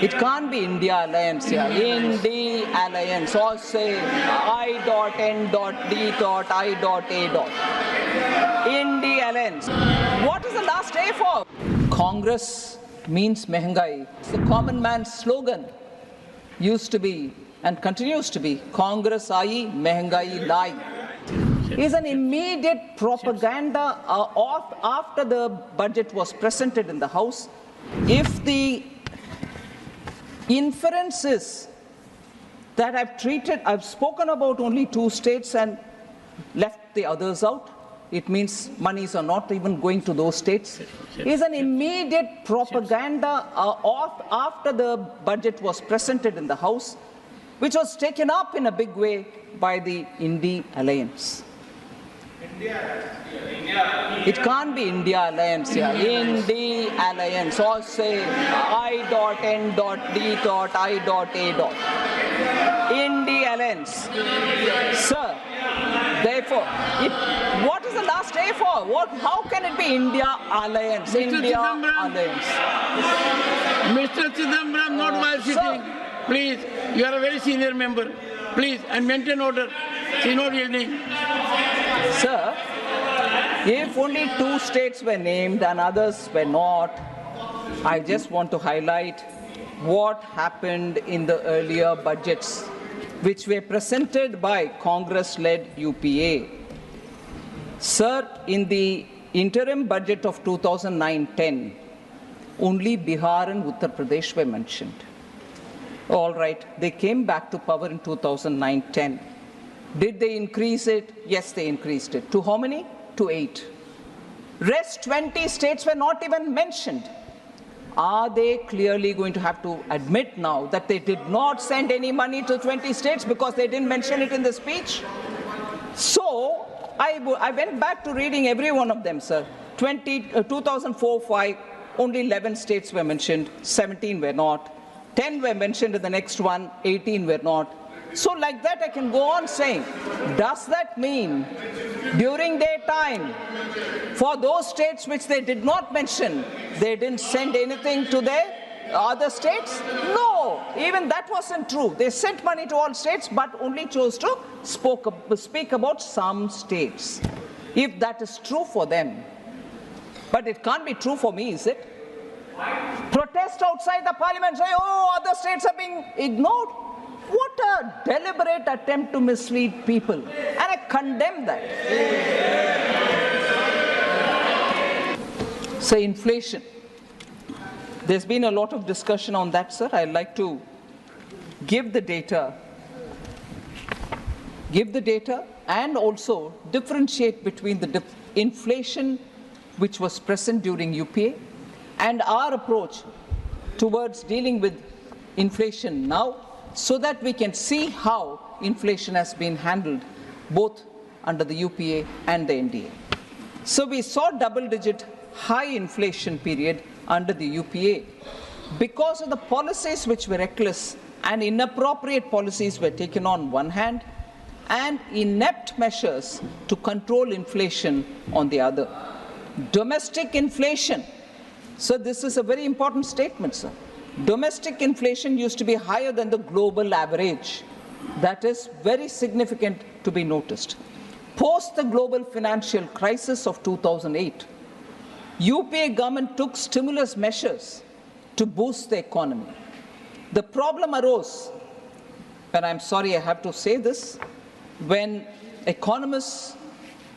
It can't be India alliance here. Indi alliance. Or say I.N.D.I.A. Indi alliance. What is the last A for? Congress means mehengai. The common man's slogan used to be and continues to be Congress aayi, mehengai lai. Is an immediate propaganda after the budget was presented in the House. If the inference is that I've spoken about only 2 states and left the others out, it means monies are not even going to those states. Is an immediate propaganda after the budget was presented in the House, which was taken up in a big way by the Indi alliance. It can't be India alliance here. Indi alliance. Or say I.N.D.I.A. Indi alliance. Sir, therefore, what is the last A for? How can it be India alliance? India alliance. Mr. Sitharaman, not while sitting. Please, you are a very senior member. Please, and maintain order. She is not yielding. Sir, if only 2 states were named and others were not, I just want to highlight what happened in the earlier budgets, which were presented by Congress-led UPA. Sir, in the interim budget of 2009-10, only Bihar and Uttar Pradesh were mentioned. All right, they came back to power in 2009-10. Did they increase it? Yes, they increased it. To how many? To 8. Rest 20 states were not even mentioned. Are they clearly going to have to admit now that they did not send any money to 20 states because they didn't mention it in the speech? So, I went back to reading every one of them, sir. 2004-5, only 11 states were mentioned, 17 were not. 10 were mentioned in the next one, 18 were not. So like that I can go on saying, does that mean during their time, for those states which they did not mention, they didn't send anything to their other states? No, even that wasn't true. They sent money to all states but only chose to speak about some states. If that is true for them, but it can't be true for me, is it? Protest outside the parliament, say, oh, other states are being ignored. What a deliberate attempt to mislead people. And I condemn that. Say inflation. There's been a lot of discussion on that, sir. I'd like to give the data and also differentiate between the inflation which was present during UPA and our approach towards dealing with inflation now, so that we can see how inflation has been handled both under the UPA and the N.D.A. So we saw double-digit high inflation period under the UPA because of the policies which were reckless and inappropriate policies were taken on one hand and inept measures to control inflation on the other. Domestic inflation. So this is a very important statement, sir. Domestic inflation used to be higher than the global average. That is very significant to be noticed. Post the global financial crisis of 2008, UPA government took stimulus measures to boost the economy. The problem arose, and I'm sorry I have to say this, when economists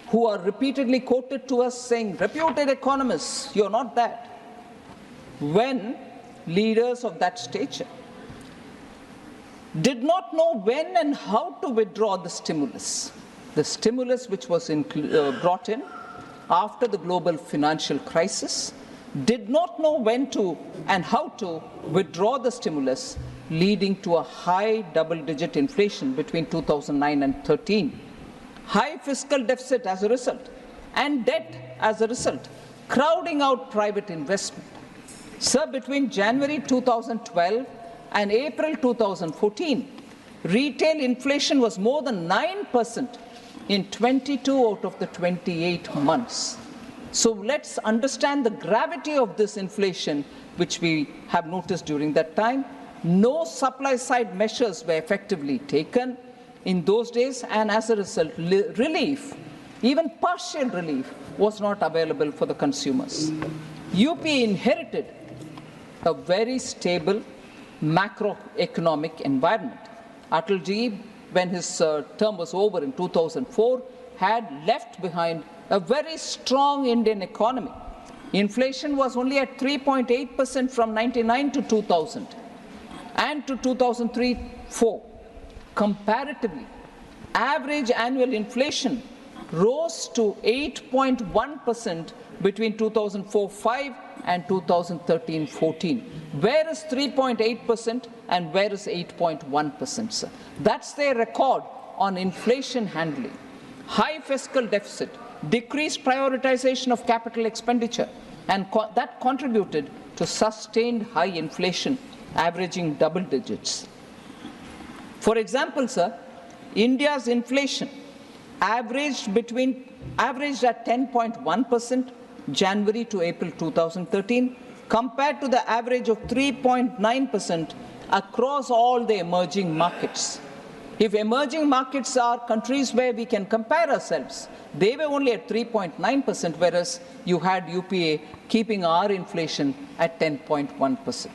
who are repeatedly quoted to us saying, reputed economists, you're not that. When leaders of that stature did not know when and how to withdraw the stimulus which was brought in after the global financial crisis, did not know when to and how to withdraw the stimulus, leading to a high double-digit inflation between 2009 and 13, high fiscal deficit as a result, and debt as a result, crowding out private investment. Sir, between January 2012 and April 2014, retail inflation was more than 9% in 22 out of the 28 months. So let's understand the gravity of this inflation which we have noticed during that time. No supply side measures were effectively taken in those days, and as a result, relief, even partial relief, was not available for the consumers. UP inherited a very stable macroeconomic environment. Atalji, when his term was over in 2004, had left behind a very strong Indian economy. Inflation was only at 3.8% from 99 to 2000 and to 2003-04. Comparatively, average annual inflation rose to 8.1% between 2004-05 and 2013-14. Where is 3.8% and where is 8.1%, sir? That's their record on inflation handling. High fiscal deficit, decreased prioritization of capital expenditure, and that contributed to sustained high inflation, averaging double digits. For example, sir, India's inflation averaged at 10.1% January to April 2013, compared to the average of 3.9% across all the emerging markets. If emerging markets are countries where we can compare ourselves, they were only at 3.9%, whereas you had UPA keeping our inflation at 10.1%.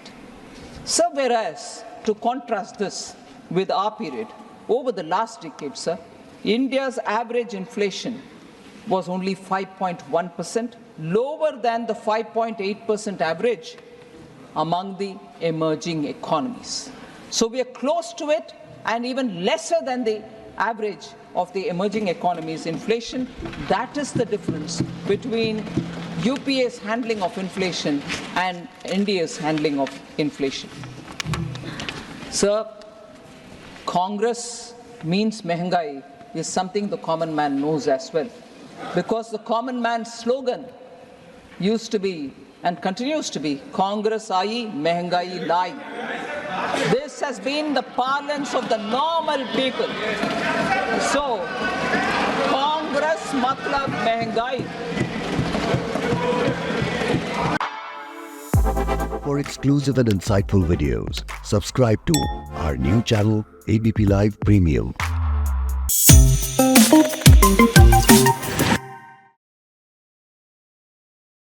So whereas, to contrast this with our period, over the last decade, sir, India's average inflation was only 5.1%, lower than the 5.8% average among the emerging economies. So we are close to it and even lesser than the average of the emerging economies' inflation. That is the difference between UPA's handling of inflation and India's handling of inflation. Sir, Congress means mehengai is something the common man knows as well, because the common man's slogan used to be and continues to be Congress aayi, mehengai lai. This has been the parlance of the normal people. So, Congress matlab mehengai. For exclusive and insightful videos, subscribe to our new channel, ABP Live Premium.